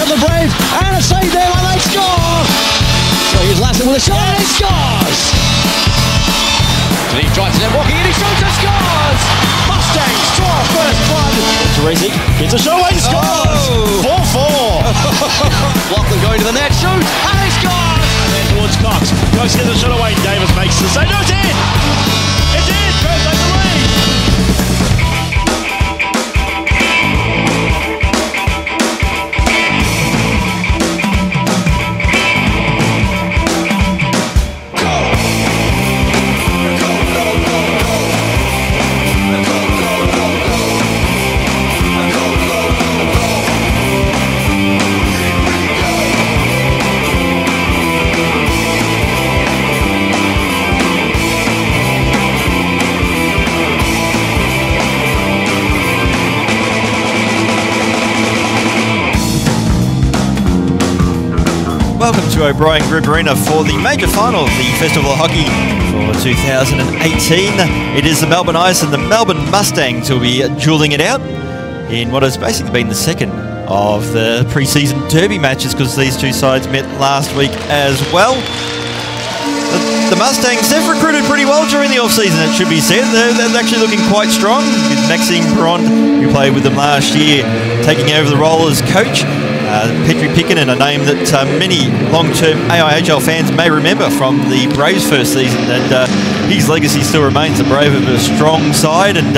the Brave, and a save there, and they score! So here's Lassen with a shot, and he scores! He drives it, walking in, he shoots and scores! Mustangs draw first blood. Teresi gets a shot, and he scores! 4-4. Lachlan going to the net, shoots, and he scores! And then towards Cox, Cox gets a shot away, Davis makes the save. No, it's in! It's in! First take the lead! Welcome to O'Brien Group Arena for the major final of the Festival of Hockey for 2018. It is the Melbourne Ice and the Melbourne Mustangs who will be duelling it out in what has basically been the second of the pre-season derby matches, because these two sides met last week as well. The Mustangs, they've recruited pretty well during the off-season, it should be said. They're actually looking quite strong, with Maxime Perron, who played with them last year, taking over the role as coach. Petri Pickenen, a name that many long-term AIHL fans may remember from the Braves' first season, and his legacy still remains. The Brave of a strong side, and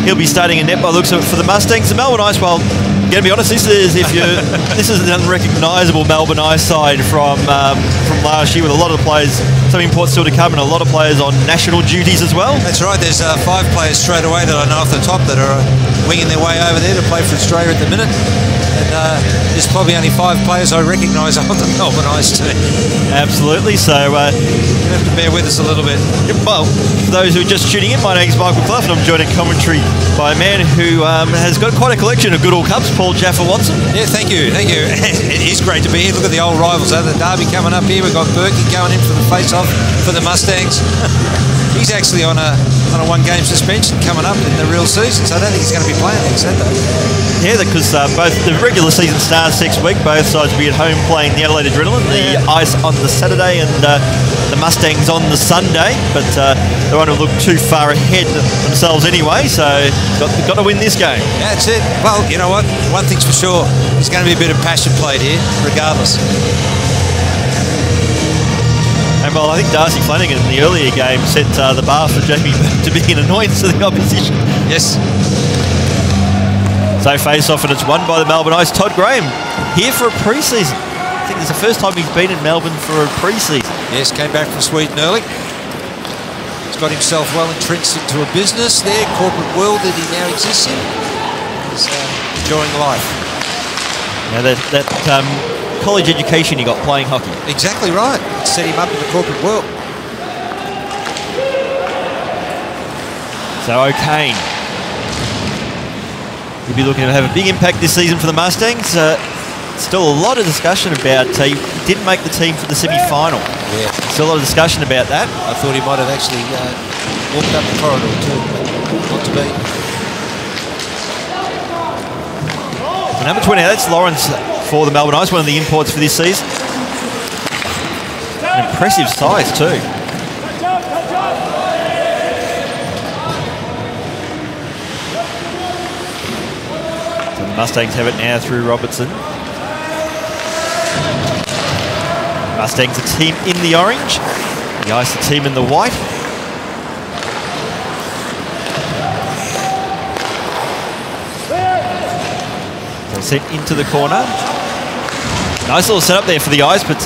he'll be starting a net by the looks of it for the Mustangs. The Melbourne Ice, well, going to be honest, this is an unrecognisable Melbourne Ice side from last year, with a lot of the players, some imports still to come, and a lot of players on national duties as well. That's right. There's 5 players straight away that I know off the top that are winging their way over there to play for Australia at the minute. And there's probably only 5 players I recognise on the Melbourne Ice team. Absolutely. So you have to bear with us a little bit. Well, for those who are just tuning in, my name is Michael Clough, and I'm joined in commentary by a man who has got quite a collection of good old cups, Paul Jaffa-Watson. Yeah, thank you. It is great to be here. Look at the old rivals. The derby coming up here. We've got Berkey going in for the face-off for the Mustangs. He's actually on a 1-game suspension coming up in the real season, so I don't think he's going to be playing next Saturday. Yeah, because both the regular season starts next week. Both sides will be at home playing the Adelaide Adrenaline, the Ice on the Saturday, and the Mustangs on the Sunday. But they won't look too far ahead themselves anyway, so got to win this game. Yeah, that's it. Well, you know what? One thing's for sure. There's going to be a bit of passion played here, regardless. And well, I think Darcy Flanagan in the earlier game set the bar for Jamie to be an annoyance to the opposition. Yes. So face-off, and it's won by the Melbourne Ice. Todd Graham here for a pre-season. I think it's the first time he's been in Melbourne for a pre-season. Yes, came back from Sweden early. He's got himself well entrenched into a business there, corporate world that he now exists in. He's enjoying life. Now that college education he got playing hockey. Exactly right. It set him up in the corporate world. So O'Kane, he'll be looking to have a big impact this season for the Mustangs. Still a lot of discussion about he didn't make the team for the semi-final. Yeah. Still a lot of discussion about that. I thought he might have actually walked up the corridor too, but not to be. So number 20, that's Lawrence for the Melbourne Ice, one of the imports for this season. An impressive size too. So the Mustangs have it now through Robertson. Mustangs a team in the orange, the Ice a team in the white. So sent into the corner. Nice little setup there for the Ice, but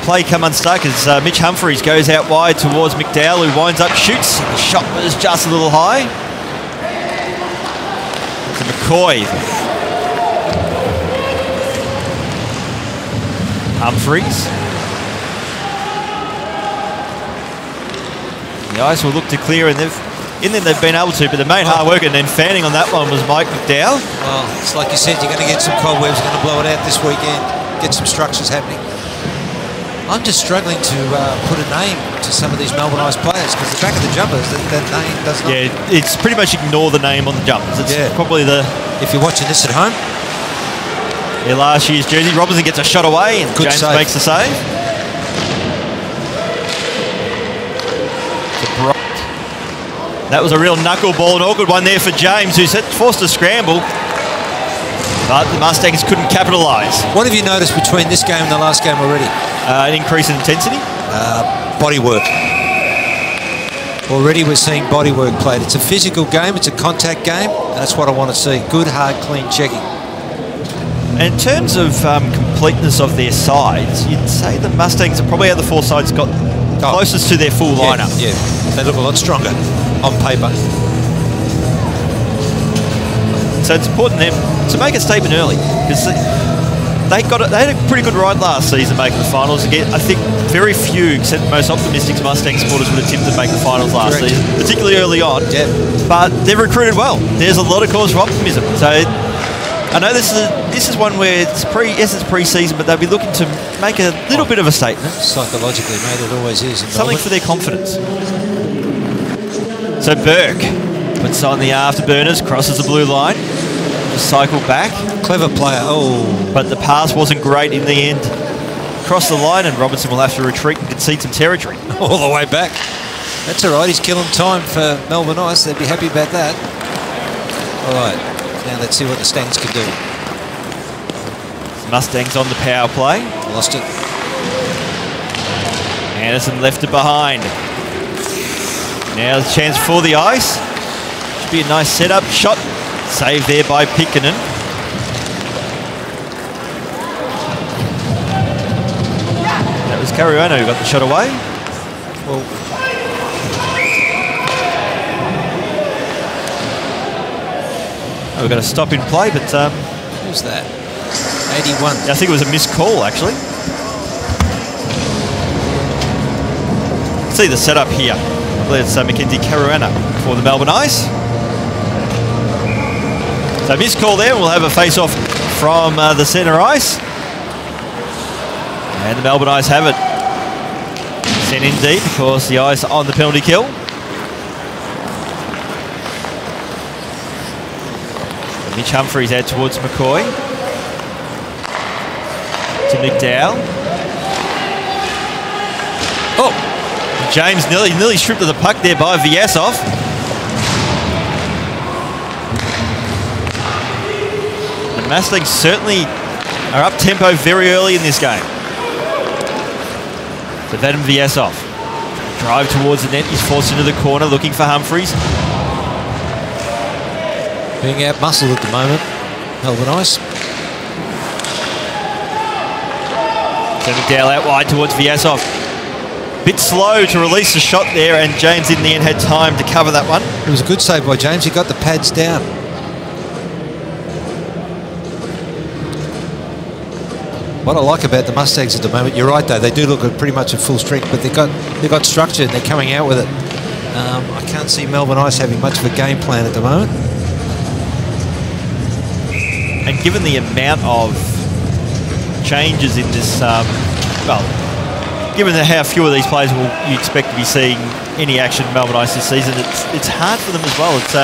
play come unstuck as Mitch Humphreys goes out wide towards McDowell, who winds up, shoots. The shot was just a little high. To McCoy. Humphreys. The Ice will look to clear, and they've been able to, but they made hard work, and then fanning on that one was Mike McDowell. Well, it's like you said, you're going to get some cobwebs, going to blow it out this weekend, get some structures happening. I'm just struggling to put a name to some of these Melbourne Ice players, because the back of the jumpers, that name does not... Yeah, it's pretty much ignore the name on the jumpers. It's probably the... If you're watching this at home, their last year's jersey. Robinson gets a shot away and Good James save. makes the save. That was a real knuckleball, an awkward one there for James, who's forced to scramble. But the Mustangs couldn't capitalise. What have you noticed between this game and the last game already? An increase in intensity. Body work. Already we're seeing body work played. It's a physical game, it's a contact game, and that's what I want to see. Good, hard, clean checking. And in terms of completeness of their sides, you'd say the Mustangs are probably out of the four sides got closest to their full lineup. Yeah, they look a lot stronger on paper. So it's important them to make a statement early, because they had a pretty good ride last season making the finals. Again, I think very few, except the most optimistic Mustang supporters, would have tipped to make the finals last season, particularly early on. Yeah. But they've recruited well. There's a lot of cause for optimism. So I know this is one where it's pre-season, but they'll be looking to make a little bit of a statement. Psychologically, mate, it always is. Something for their confidence. So Burke puts on the afterburners, crosses the blue line, just cycle back. Clever player. Oh. But the pass wasn't great in the end. Cross the line, and Robinson will have to retreat and concede some territory. All the way back. That's all right. He's killing time for Melbourne Ice. They'd be happy about that. All right. Now let's see what the Stangs can do. Mustangs on the power play. Lost it. Anderson left it behind. Now the chance for the Ice. Should be a nice setup. Shot. Saved there by Pickenen. That was Caruana who got the shot away. Well, we've got a stop in play, but who's that? 81. I think it was a missed call, actually. See the setup here. I believe it's Mackenzie Caruana for the Melbourne Ice. So missed call there. We'll have a face-off from the centre ice. And the Melbourne Ice have it. Sent in deep because the Ice on the penalty kill. Mitch Humphries out towards McCoy. To McDowell. Oh! James nearly stripped of the puck there by Vyasov. The Mustangs certainly are up tempo very early in this game. So Vadim Vyasov. Drive towards the net. He's forced into the corner looking for Humphries. Being out-muscled at the moment, Melbourne Ice. So McDowell out wide towards Vyasov. Bit slow to release the shot there, and James in the end had time to cover that one. It was a good save by James. He got the pads down. What I like about the Mustangs at the moment, you're right though, they do look at pretty much at full strength, but they've got structure and they're coming out with it. I can't see Melbourne Ice having much of a game plan at the moment. And given the amount of changes in this, given how few of these players will you expect to be seeing any action in Melbourne Ice this season, it's hard for them as well. It's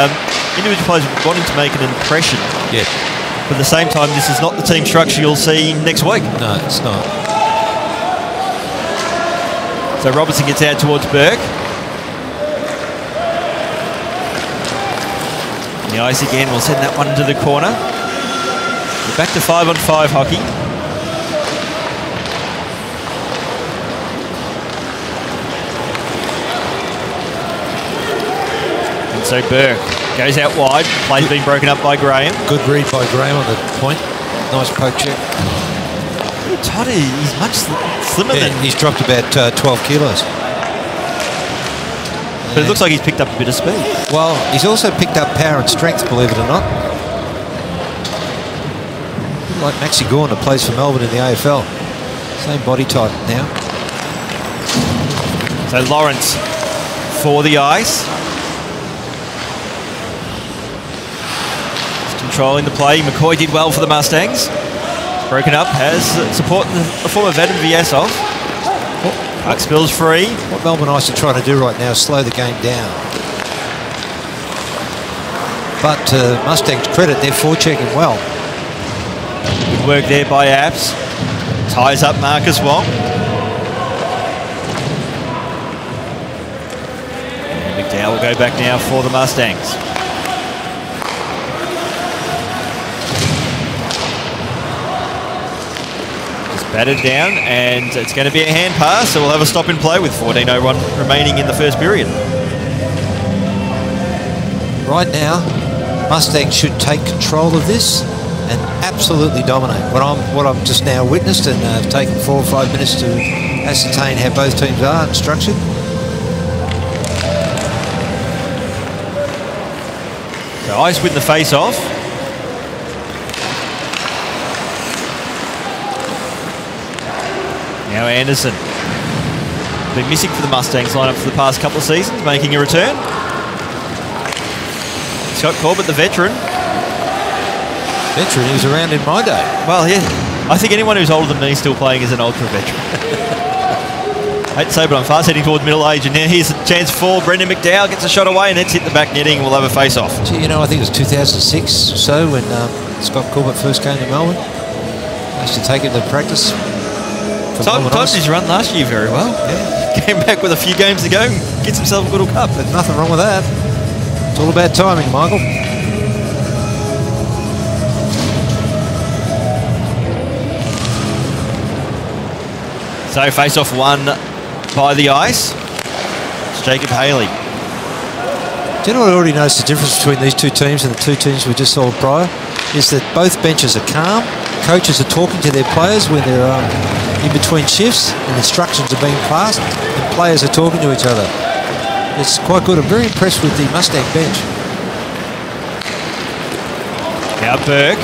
individual players wanting to make an impression. Yeah. But at the same time, this is not the team structure you'll see next week. No, it's not. So Robertson gets out towards Burke. And the Ice again will send that one into the corner. We're back to 5-on-5 hockey. And so Burke goes out wide. Play's been broken up by Graham. Good read by Graham on the point. Nice poke check. Todd, he's much slimmer than... He's dropped about 12 kilos. But it looks like he's picked up a bit of speed. Well, he's also picked up power and strength, believe it or not. Like Maxi Gorn, who plays for Melbourne in the AFL. Same body type now. So Lawrence for the Ice. He's controlling the play. McCoy did well for the Mustangs. Broken up, has support the former Vadim Vyasov. Puck spills free. What Melbourne Ice are trying to do right now is slow the game down. But to Mustangs' credit, they're forechecking well. Good work there by Apps. Ties up Marcus Wong. And McDowell will go back now for the Mustangs. Just batted down, and it's going to be a hand pass, so we'll have a stop in play with 14:01 remaining in the first period. Right now, Mustangs should take control of this and absolutely dominate. What I've just now witnessed, and have taken 4 or 5 minutes to ascertain how both teams are structured. So Ice win the face-off. Now Anderson. Been missing for the Mustangs lineup for the past couple of seasons, making a return. Scott Corbett, the veteran. Veteran, he was around in my day. Well, yeah. I think anyone who's older than me still playing is an ultra veteran. I hate to say, but I'm fast heading towards middle age, and now here's a chance for Brendan McDowell. Gets a shot away, and it's hit the back netting. We'll have a face-off. Gee, you know, I think it was 2006 or so when Scott Corbett first came to Melbourne. I used to take him to practice. Timed his run last year very well. Yeah. Came back with a few games to go and gets himself a Goodall Cup. There's nothing wrong with that. It's all about timing, Michael. So face-off won by the Ice. It's Jacob Haley. Do you know what I already noticed the difference between these two teams and the two teams we just saw prior? Is that both benches are calm. Coaches are talking to their players when they're in between shifts and instructions are being passed, and players are talking to each other. It's quite good. I'm very impressed with the Mustang bench. Now Burke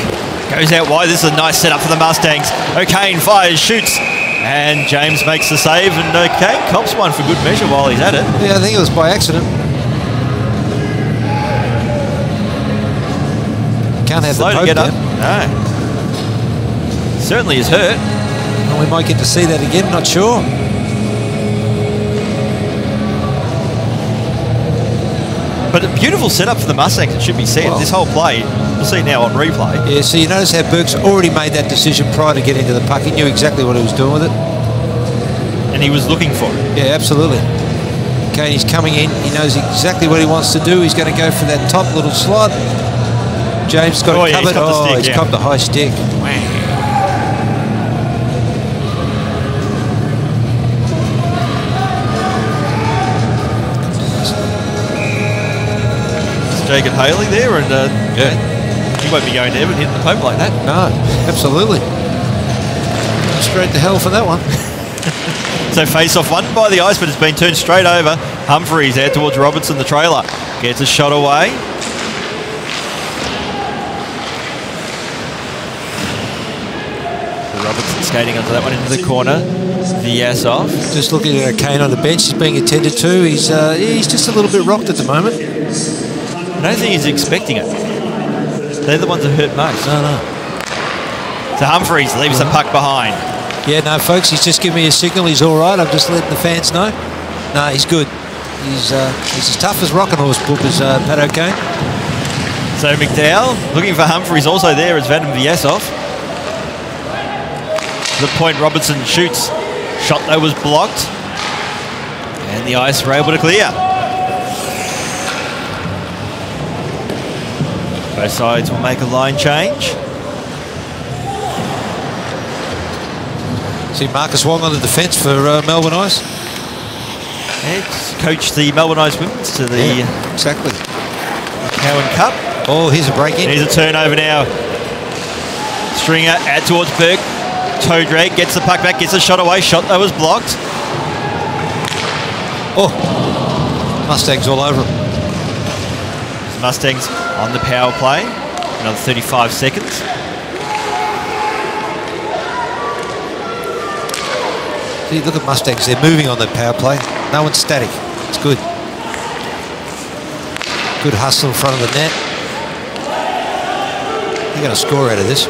goes out wide. This is a nice setup for the Mustangs. O'Kane fires, shoots, and James makes the save, and O'Kane cops one for good measure while he's at it. Yeah, I think it was by accident. Can't have Slow the to poke get up. down. No. Certainly is hurt. Well, we might get to see that again, not sure. But a beautiful setup for the Mustangs, it should be said. Well, this whole play, we'll see now on replay. Yeah, so you notice how Burke's already made that decision prior to getting to the puck. He knew exactly what he was doing with it. And he was looking for it. Yeah, absolutely. Okay, he's coming in. He knows exactly what he wants to do. He's going to go for that top little slot. James got it covered. He's copped a high stick. Jacob Haley there, and he won't be going there but hitting the poke like that. No, absolutely. Straight to hell for that one. So face-off won by the Ice, but it's been turned straight over. Humphreys out towards Robertson, the trailer. Gets a shot away. So Robertson skating onto that one into the corner. The ass off. Just looking at Kane on the bench, he's being attended to. He's just a little bit rocked at the moment. I don't think he's expecting it. They're the ones that hurt most. No. So Humphreys leaves the puck behind. Yeah, no, folks, he's just giving me a signal. He's all right. I'm just letting the fans know. No, he's good. He's as tough as rocking horse book as Pat O'Kane. So McDowell looking for Humphreys, also there as Vadim Vyasov. The point Robertson shoots. Shot though was blocked. And the Ice were able to clear. Both sides will make a line change. See Marcus Wong on the defence for Melbourne Ice. It's coached the Melbourne Ice Women's to the exactly Cowan Cup. Oh, here's a break in. Here's a turnover now. Stringer out towards Burke. Toe drag, gets the puck back, gets a shot away. Shot that was blocked. Oh, Mustangs all over him. Mustangs on the power play. Another 35 seconds. See, look at Mustangs. They're moving on the power play. No one's static. It's good. Good hustle in front of the net. You're going to score out of this.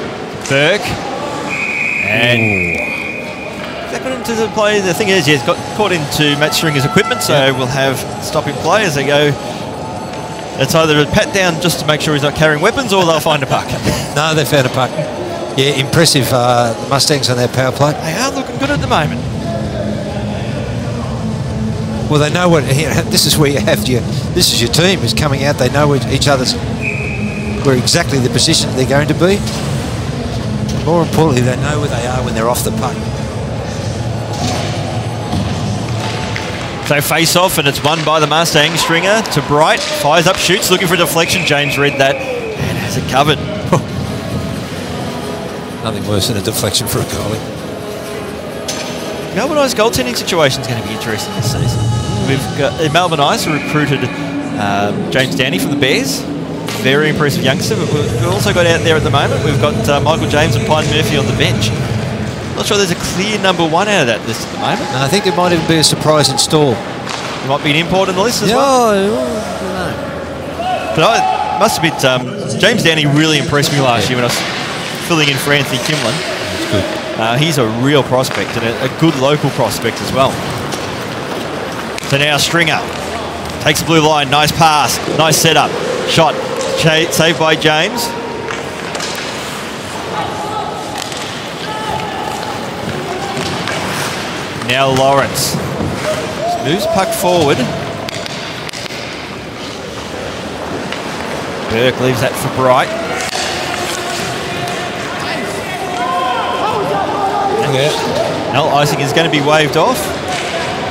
Burke. And that got into the play. The thing is, he's got caught into Matt Stringer's equipment, so we'll have stopping play as they go. It's either a pat down just to make sure he's not carrying weapons, or they'll find a puck. No, they found a puck. Yeah, impressive, the Mustangs on their power play. They are looking good at the moment. Well, they know what, this is where you have this is your team is coming out. They know where exactly the position they're going to be. And more importantly, they know where they are when they're off the puck. So face off, and it's won by the Mustangs. Stringer to Bright, fires up, shoots, looking for a deflection. James read that and has it covered. Nothing worse than a deflection for a goalie. Melbourne Ice goaltending situation is going to be interesting this season. We've got Melbourne Ice who recruited James Downey from the Bears. Very impressive youngster, but we've also got out there at the moment, we've got Michael James and Pine Murphy on the bench. Not sure there's a clear number one out of that list at the moment. No, I think there might even be a surprise install. There might be an import in the list as well. But I must admit, James Downey really impressed me last year when I was filling in for Anthony Kimlin. That's good. He's a real prospect and a good local prospect as well. So now Stringer takes the blue line, nice pass, nice setup, shot, saved by James. Now Lawrence moves puck forward. Burke leaves that for Bright. Yeah. Now icing is going to be waved off.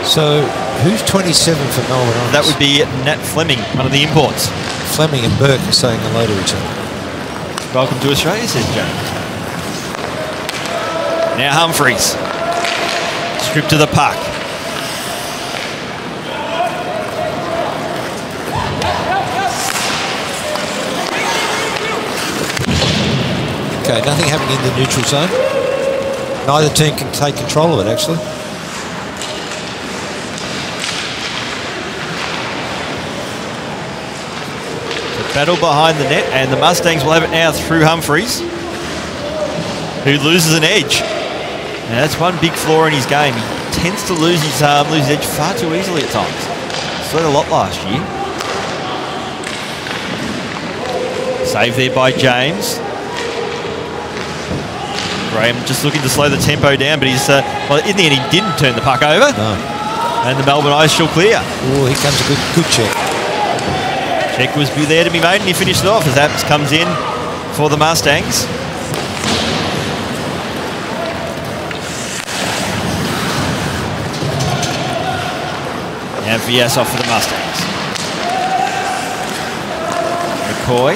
So who's 27 for Melbourne Ice? That would be Nat Fleming, one of the imports. Fleming and Burke are saying hello to each other. Welcome to Australia, says James. Now Humphreys. Stripped to the puck. Okay, nothing happening in the neutral zone. Neither team can take control of it, actually. The battle behind the net, and the Mustangs will have it now through Humphreys, who loses an edge. Now that's one big flaw in his game. He tends to lose his edge far too easily at times. Slid a lot last year. Save there by James. Graham just looking to slow the tempo down, but he's well, in the end he didn't turn the puck over. No. And the Melbourne Ice shall clear. Oh, here comes a good check. Check was there to be made, and he finished it off as Apps comes in for the Mustangs. Now VS off for the Mustangs. McCoy.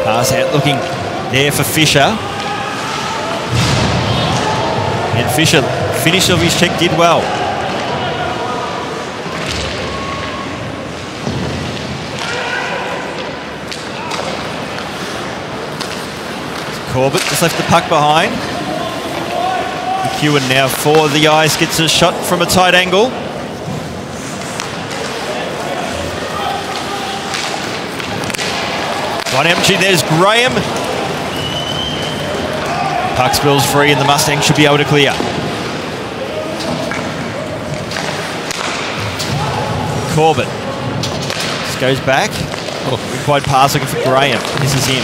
Pass out looking there for Fisher. And Fisher, finish of his check, did well. Corbett just left the puck behind. McEwen now for the Ice, gets a shot from a tight angle. One empty, there's Graham. Puck spills free and the Mustangs should be able to clear. Corbett just goes back. Wide pass looking for Graham. This is him.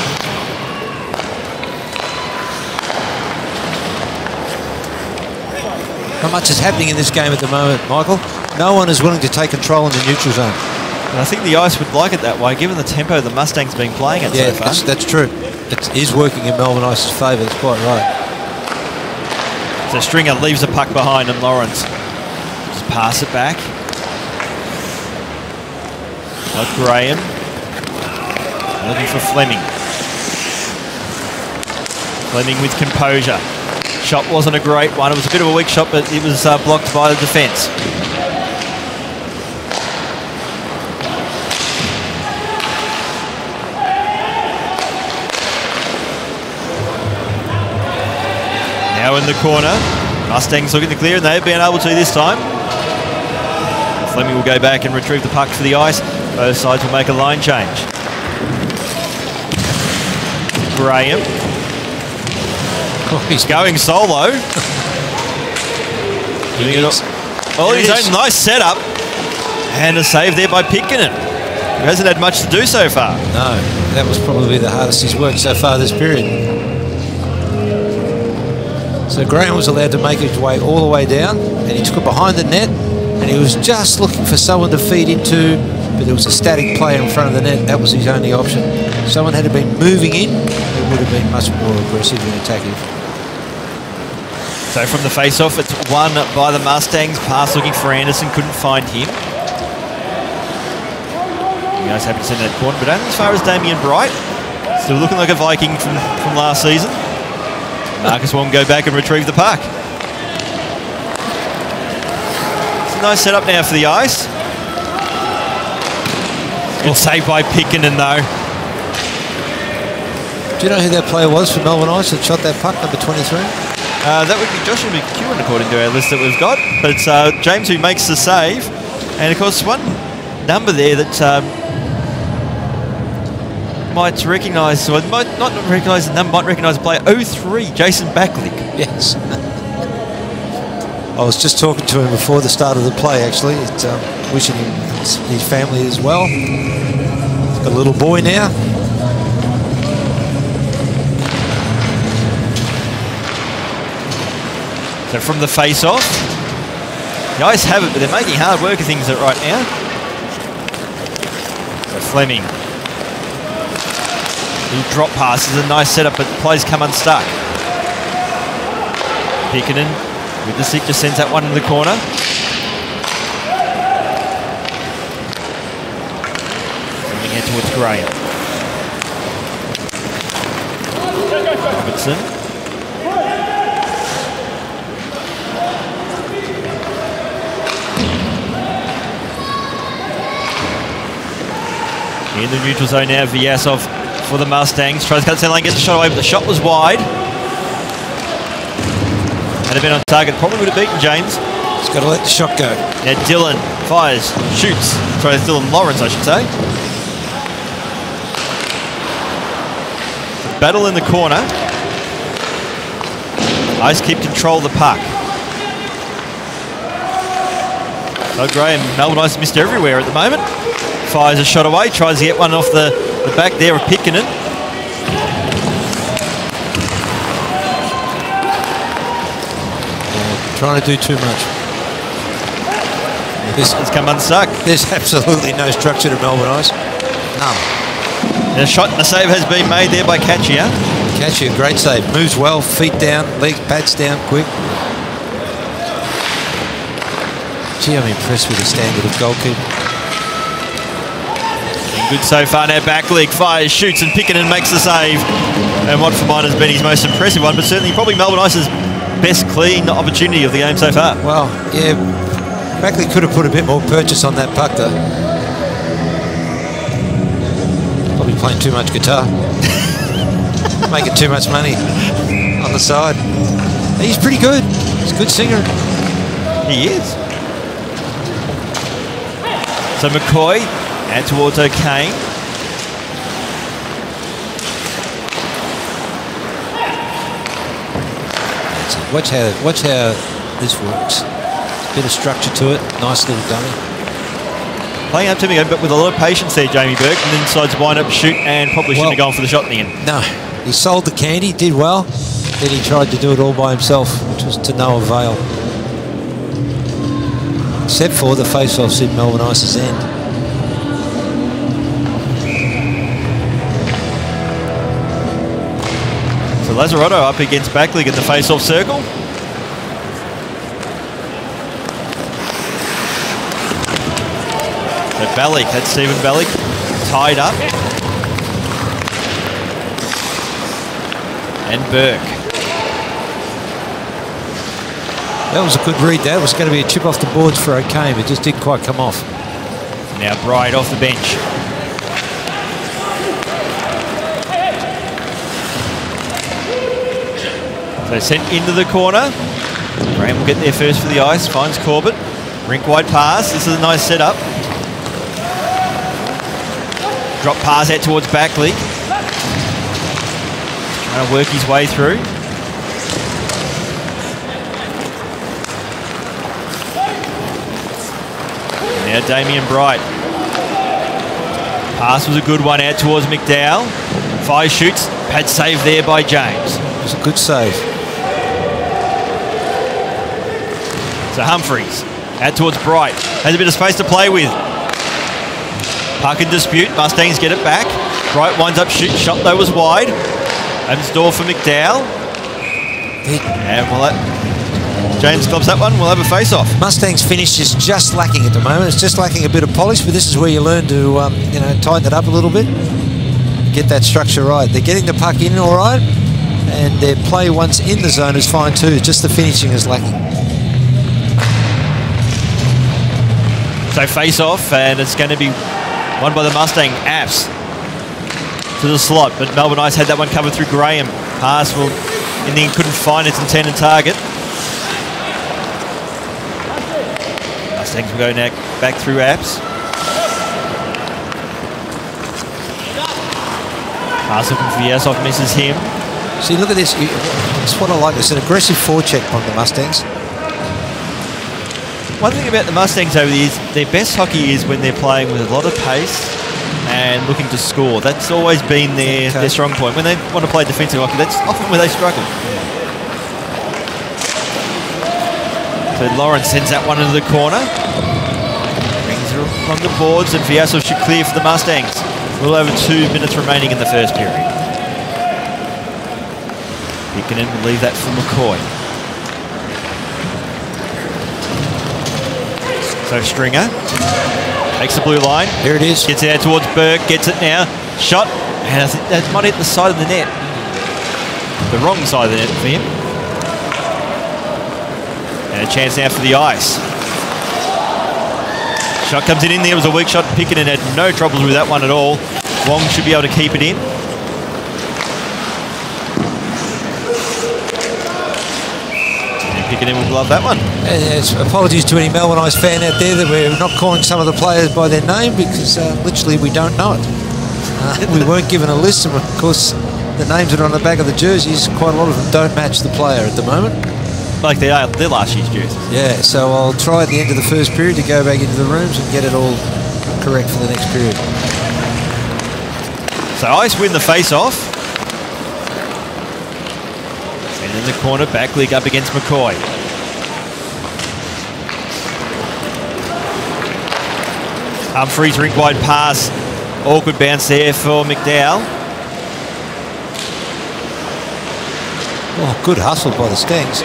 How much is happening in this game at the moment, Michael? No one is willing to take control in the neutral zone. And I think the Ice would like it that way, given the tempo the Mustangs been playing it so far. That's true. It is working in Melbourne Ice's favour. That's quite right. So Stringer leaves the puck behind, and Lawrence just pass it back. Got Graham. Looking for Fleming. Fleming with composure. Shot wasn't a great one. It was a bit of a weak shot, but it was blocked by the defence. Now in the corner. Mustangs looking to clear, and they've been able to this time. Fleming will go back and retrieve the puck for the Ice. Both sides will make a line change. Graham. He's going solo. Doing it all. Oh, his own nice setup. And a save there by Pitkinen. who hasn't had much to do so far. No, that was probably the hardest he's worked so far this period. So Graham was allowed to make his way all the way down, and he took it behind the net, and he was just looking for someone to feed into, but there was a static player in front of the net. That was his only option. If someone had been moving in, it would have been much more aggressive and attacking. So from the face-off, it's won by the Mustangs. Pass looking for Anderson, couldn't find him. You guys happy to send that corner, but only as far as Damien Bright. Still looking like a Viking from last season. Marcus won't go back and retrieve the puck. It's a nice setup now for the Ice. Good save by Pickenden though. Do you know who that player was for Melbourne Ice that shot that puck, number 23? That would be Joshua McEwen according to our list that we've got. But it's James who makes the save. And of course one number there that might recognise, or might not recognise the number, might recognise the player, 03, Jason Backlick. Yes. I was just talking to him before the start of the play, actually. Wishing him his family as well. He's got a little boy now. So from the face-off, the Ice have it, but they're making hard work of things right now. So Fleming. Little drop pass is a nice setup, but plays come unstuck. Pickenden with the stick just sends that one in the corner. Moving out towards Graham. Robertson. In the neutral zone now, Vyasov for the Mustangs. Tries to cut the lane, gets the shot away, but the shot was wide. Had it been on target, probably would have beaten James. He's got to let the shot go. Now Dylan fires, shoots. Sorry, Dylan Lawrence, I should say. Battle in the corner. Ice keep control of the puck. So Graham, Melbourne Ice missed everywhere at the moment. Fires a shot away, tries to get one off the back there of Pickenden. Trying to do too much. This has come unstuck. There's absolutely no structure to Melbourne Ice. None. And a shot and a save has been made there by Catchia. Catchia, great save. Moves well, feet down, legs, pads down, quick. Gee, I'm impressed with the standard of goalkeeping. Good so far now. Backlick fires, shoots, and Pickenden makes the save. And what for mine has been his most impressive one, but certainly probably Melbourne Ice's best clean opportunity of the game so far. Well, yeah, Backlick could have put a bit more purchase on that puck though. Probably playing too much guitar. Making too much money on the side. He's pretty good. He's a good singer. He is. So McCoy out towards O'Kane. Watch how this works. A bit of structure to it. Nice little dummy. Playing up to me, but with a lot of patience there, Jamie Burke, and then decides to wind up, shoot, and probably shouldn't have gone for the shot in the end. No, he sold the candy, did well. Then he tried to do it all by himself, which was to no avail. Except for the face-offs in Melbourne Ice's end. So Lazzarotto up against Backlick in the face-off circle. So Ballick, that's Stephen Ballick, tied up. And Burke. That was a good read. That was going to be a chip off the boards for O'Kane. It just didn't quite come off. Now Bright off the bench. So sent into the corner. Graham will get there first for the Ice. Finds Corbett. Rink wide pass. This is a nice setup. Drop pass out towards Backlick. Trying to work his way through. Now Damien Bright. Pass was a good one out towards McDowell. Fire shoots. Pad save there by James. It was a good save. So Humphreys out towards Bright. Has a bit of space to play with. Puck in dispute. Mustangs get it back. Bright winds up shoot. Shot though was wide. Opens door for McDowell. And we'll let James stops that one. We'll have a face-off. Mustangs' finish is just lacking at the moment. It's just lacking a bit of polish, but this is where you learn to, tighten it up a little bit. Get that structure right. They're getting the puck in all right, and their play once in the zone is fine too. Just the finishing is lacking. So face-off, and it's going to be won by the Mustang. Apps to the slot, but Melbourne Ice had that one covered through Graham. Pass will, in the end, couldn't find its intended target. Mustangs will go now back through Apps. Pass looking for Yasov, misses him. See, look at this. It's what I like. It's an aggressive forecheck from the Mustangs. One thing about the Mustangs over the years, their best hockey is when they're playing with a lot of pace and looking to score. That's always been their strong point. When they want to play defensive hockey, that's often where they struggle. So Lawrence sends that one into the corner. Brings it along the boards, and Vyasov should clear for the Mustangs. A little over 2 minutes remaining in the first period. Buchanan will leave that for McCoy. So Stringer takes the blue line. Here it is. Gets out towards Burke. Gets it now. Shot. And I think that might hit the side of the net. The wrong side of the net for him. And a chance now for the Ice. Shot comes in there. It was a weak shot. Pickett had no troubles with that one at all. Wong should be able to keep it in. Pickett will glove that one. Apologies to any Melbourne Ice fan out there that we're not calling some of the players by their name, because literally we don't know it. We weren't given a list, and of course the names that are on the back of the jerseys, quite a lot of them don't match the player at the moment. Like they are, they're last year's jerseys. Yeah, so I'll try at the end of the first period to go back into the rooms and get it all correct for the next period. So Ice win the face-off. And in the corner, Backleague up against McCoy. Humphreys, rink-wide pass. Awkward bounce there for McDowell. Oh, good hustle by the Stangs.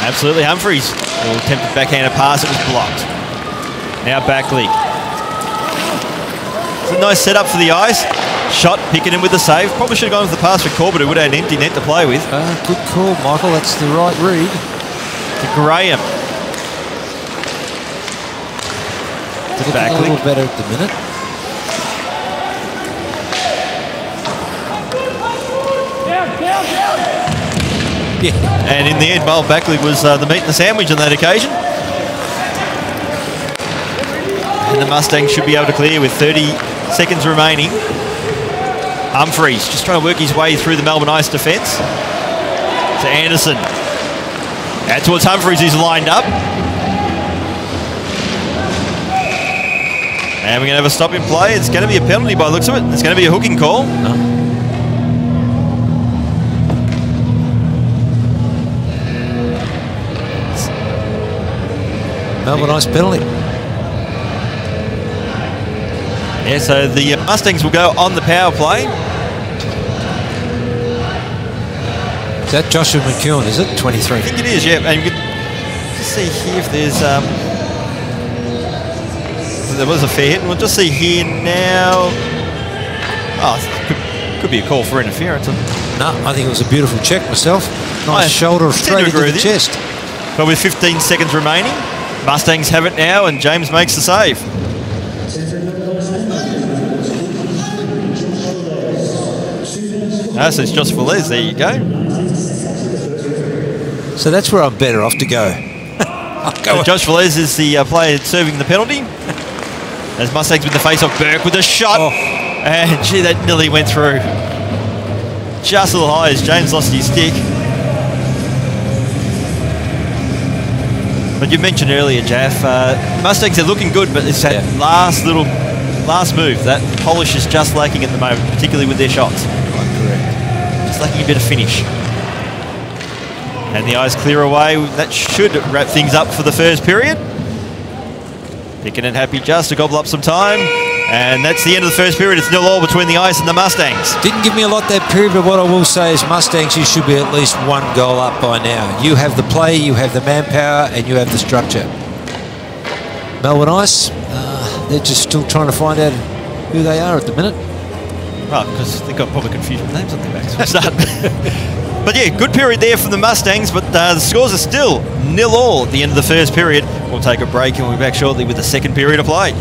Absolutely, Humphreys. Well, attempted backhanded pass, it was blocked. Now Backleague. It's a nice setup for the Ice. Shot, picking in with the save. Probably should have gone with the pass for Corbett, who would have an empty net to play with. Good call, Michael. That's the right read. To Graham. Back a little better at the minute. Yeah. And in the end, Mal Backleague was the meat and the sandwich on that occasion. And the Mustangs should be able to clear with 30 seconds remaining. Humphreys just trying to work his way through the Melbourne Ice defence. To Anderson. Out towards Humphreys, who's lined up. And we're going to have a stop in play. It's going to be a penalty by the looks of it. It's going to be a hooking call. Melbourne Ice penalty. Yeah, so the Mustangs will go on the power play. Is that Joshua McEwen, is it? 23. I think it is, yeah. And you can just see here if there's... there was a fair hit, and we'll just see here now... Oh, could be a call for interference. No, I think it was a beautiful check myself. Nice shoulder straight into the chest. But with 15 seconds remaining, Mustangs have it now, and James makes the save. So it's Josh Velez, there you go. So that's where I'm better off to go. So Josh Velez is the player serving the penalty. As Mustangs with the face-off, Burke with a shot. Oh. And gee, that nearly went through. Just a little high as James lost his stick. But you mentioned earlier, Jaff, Mustangs are looking good, but it's that last last move. That polish is just lacking at the moment, particularly with their shots. Correct. Just lacking a bit of finish. And the Ice clear away. That should wrap things up for the first period. Picking and happy just to gobble up some time. And that's the end of the first period. It's 0-0 between the Ice and the Mustangs. Didn't give me a lot that period, but what I will say is Mustangs, you should be at least one goal up by now. You have the play, you have the manpower, and you have the structure. Melbourne Ice, they're just still trying to find out who they are at the minute. Right, because they've got probably confusion with names on their backs. We'll start. But yeah, good period there from the Mustangs, but the scores are still 0-0 at the end of the first period. We'll take a break and we'll be back shortly with the second period of play.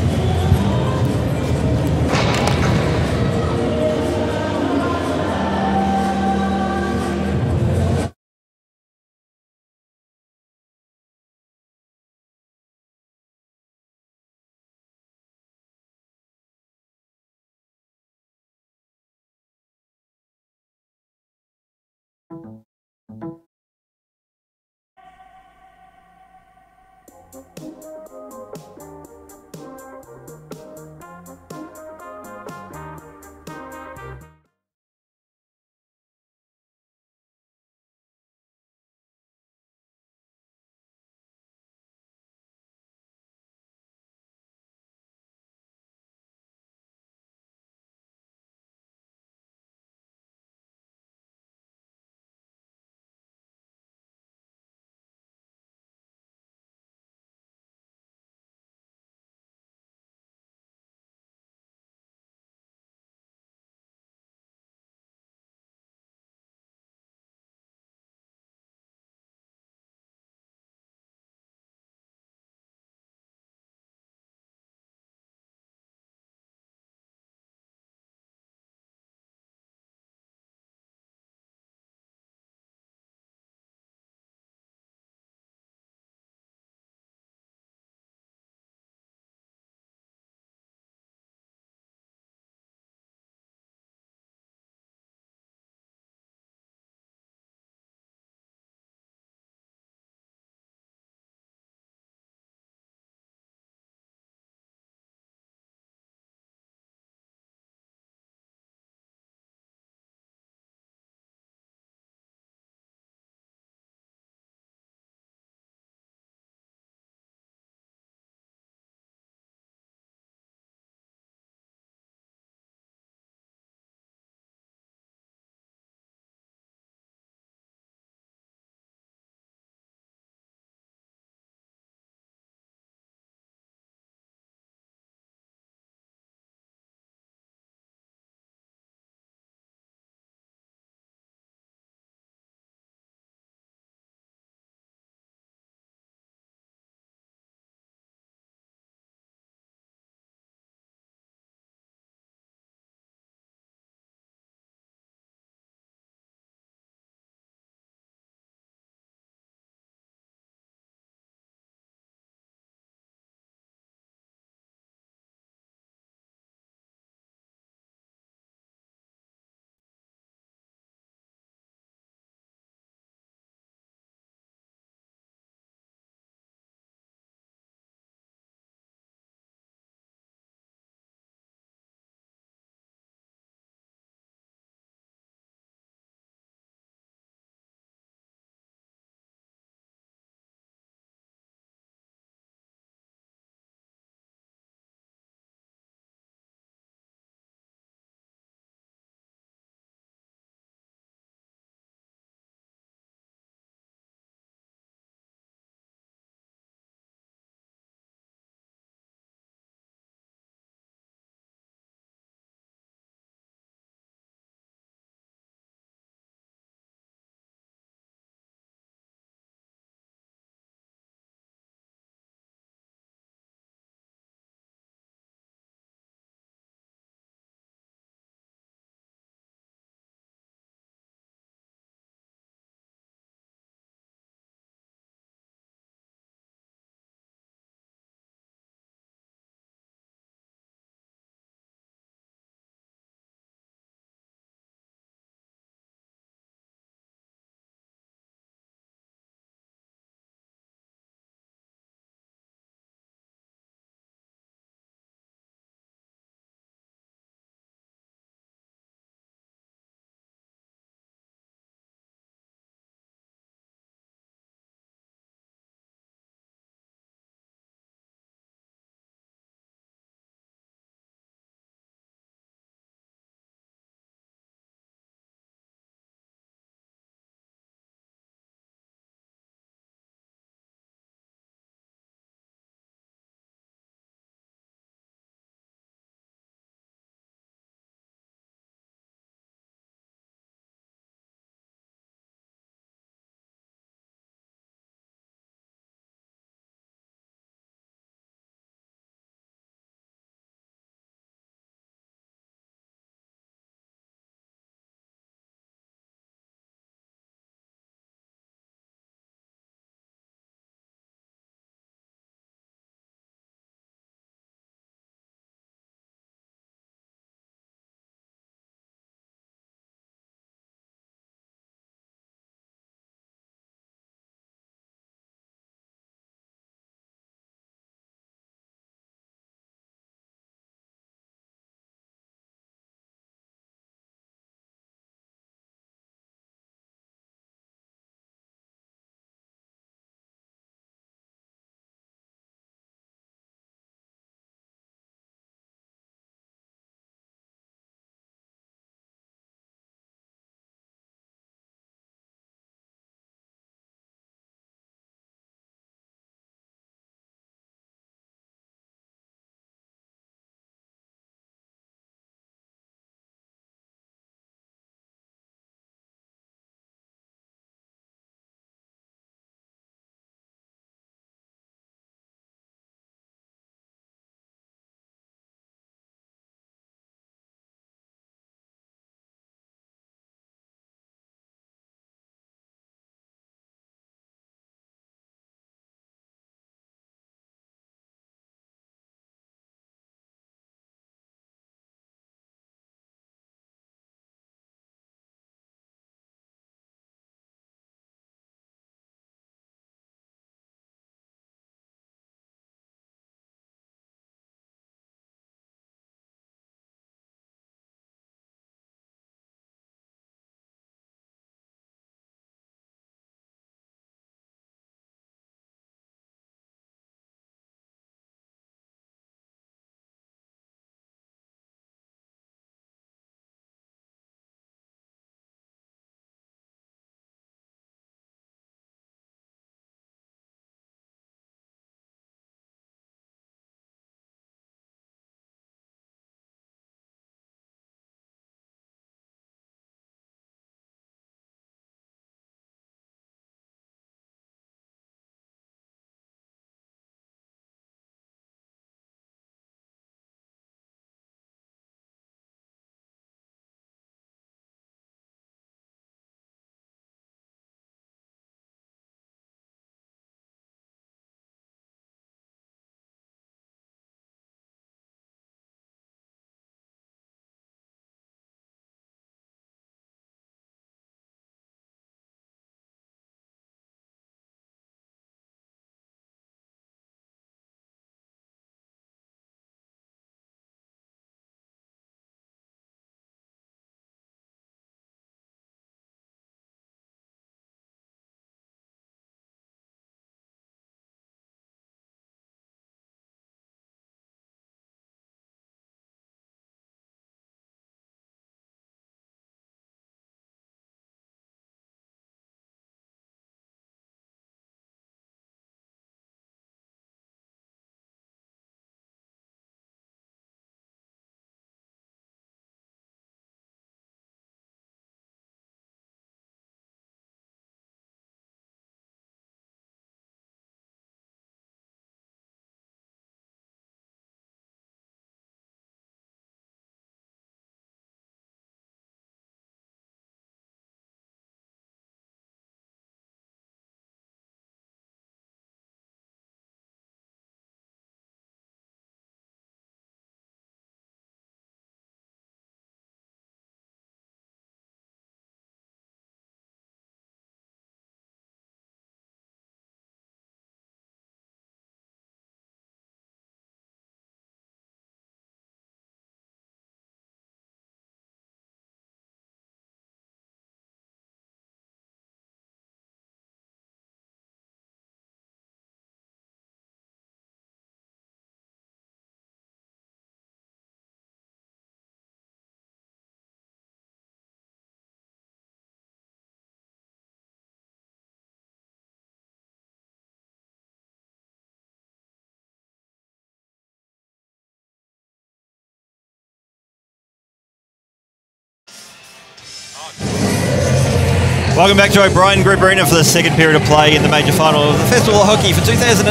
Welcome back to O'Brien Group Arena for the second period of play in the major final of the Festival of Hockey for 2018.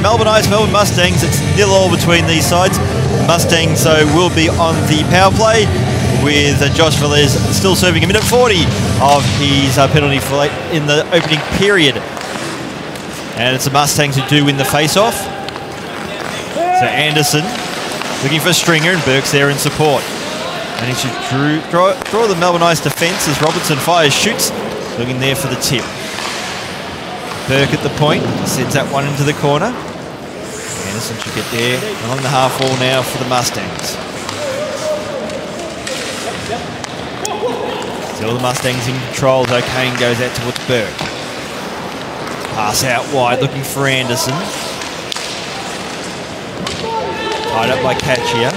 Melbourne Ice, Melbourne Mustangs. It's 0-0 between these sides. Mustangs will be on the power play with Josh Velez still serving a minute 40 of his penalty for late in the opening period. And it's the Mustangs who do win the face-off. So Anderson looking for Stringer, and Burke's there in support. And he should draw the Melbourne Ice defence as Robertson fires, shoots, looking there for the tip. Burke at the point, sends that one into the corner. Anderson should get there along the half wall now for the Mustangs. Still the Mustangs in control, though Kane goes out towards Burke. Pass out wide, looking for Anderson. Tied up by Catchia.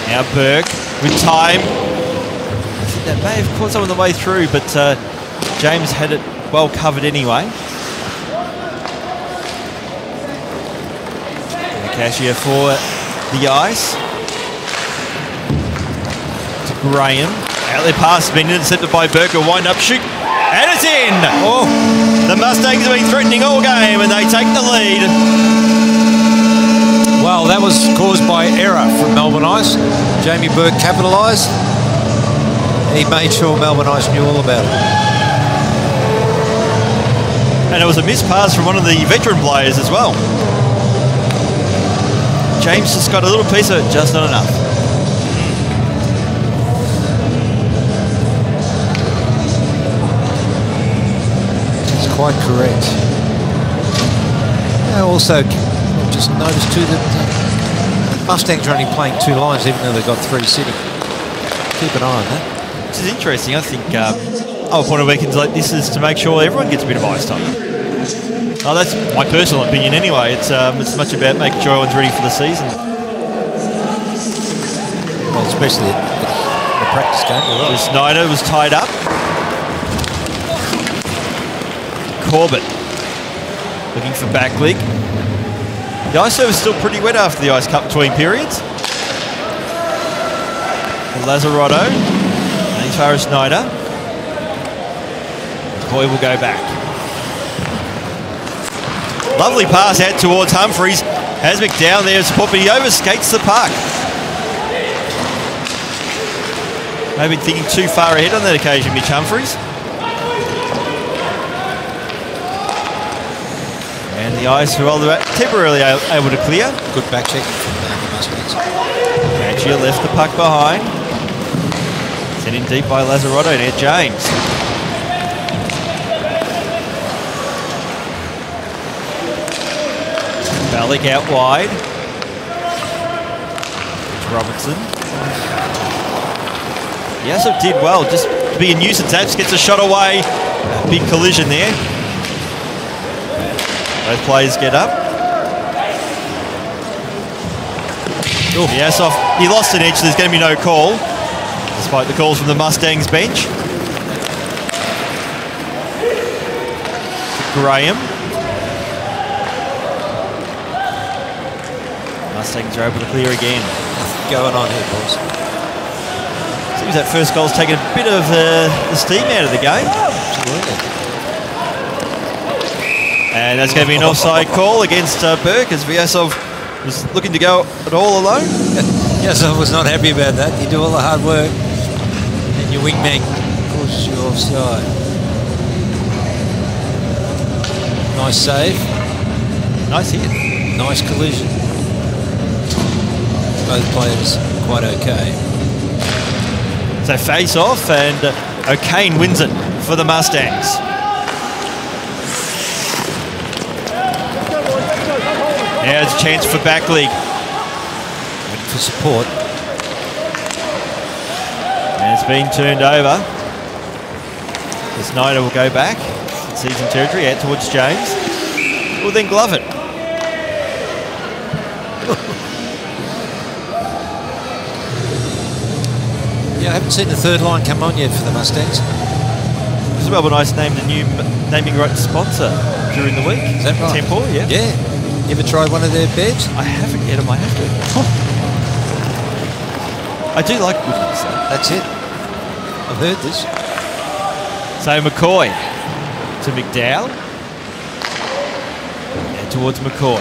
Now Burke with time. I think that may have caught some of the way through, but James had it well covered anyway. Cashier for the Ice. To Graham. Out there pass has been intercepted by Burke. A wind-up shoot. And it's in! Oh, the Mustangs have been threatening all game and they take the lead. Well, that was caused by error from Melbourne Ice. Jamie Burke capitalised. He made sure Melbourne Ice knew all about it. And it was a missed pass from one of the veteran players as well. James just got a little piece of it, just not enough. That's quite correct. I also just noticed too that the Mustangs are only playing 2 lines, even though they've got 3 sitting. Keep an eye on that. Which is interesting. I think our point of weekends like this is to make sure everyone gets a bit of ice time. Oh, that's my personal opinion anyway. It's much about making sure everyone's ready for the season. Well, especially the practice game. Right. Snyder was tied up. Corbett looking for back leg. The ice serve is still pretty wet after the Ice Cup between periods. Lazzarotto, and as far as Snyder. Boy will go back. Lovely pass out towards Humphreys. Has McDowell there to support, but he overskates the puck. Maybe thinking too far ahead on that occasion, Mitch Humphreys. And the Ice were temporarily able to clear. Good back check from the Mustangs. Catchia left the puck behind. Sent in deep by Lazzarotto, now James. Balik out wide. It's Robertson. He also did well, just to be a nuisance. Apps gets a shot away. A big collision there. Both players get up. Yes, he lost an edge, so there's going to be no call, despite the calls from the Mustangs bench. Graham. Mustangs are able to clear again. Nothing going on here, boys. Seems that first goal's taken a bit of the steam out of the game. Absolutely. And that's going to be an offside call against Burke as Vyasov was looking to go it all alone. Vyasov was not happy about that. You do all the hard work and your wingman pushes you offside. Nice save. Nice hit. Nice collision. Both players quite okay. So face off and O'Kane wins it for the Mustangs. Now it's a chance for back league. Waiting for support. And it's been turned over. The Snyder will go back. Season territory out towards James. Will then glove it. Yeah, I haven't seen the third line come on yet for the Mustangs. Melbourne Ice named a new naming rights sponsor during the week. Is that right? Temple, yeah. Yeah. You ever tried one of their beds? I haven't yet, I might have to. I do like Woodlands though. That's it. I've heard this. So McCoy to McDowell. And towards McCoy.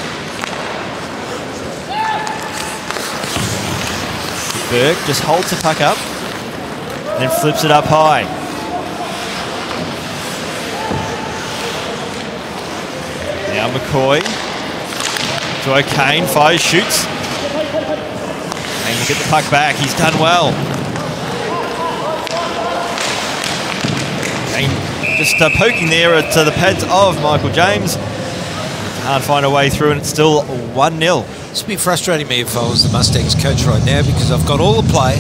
Burke just holds the puck up. And then flips it up high. Now McCoy to O'Kane, fires, shoots. And you get the puck back. He's done well. And just poking there at the pads of Michael James. Can't find a way through, and it's still 1-0. This would be frustrating me if I was the Mustangs coach right now, because I've got all the play,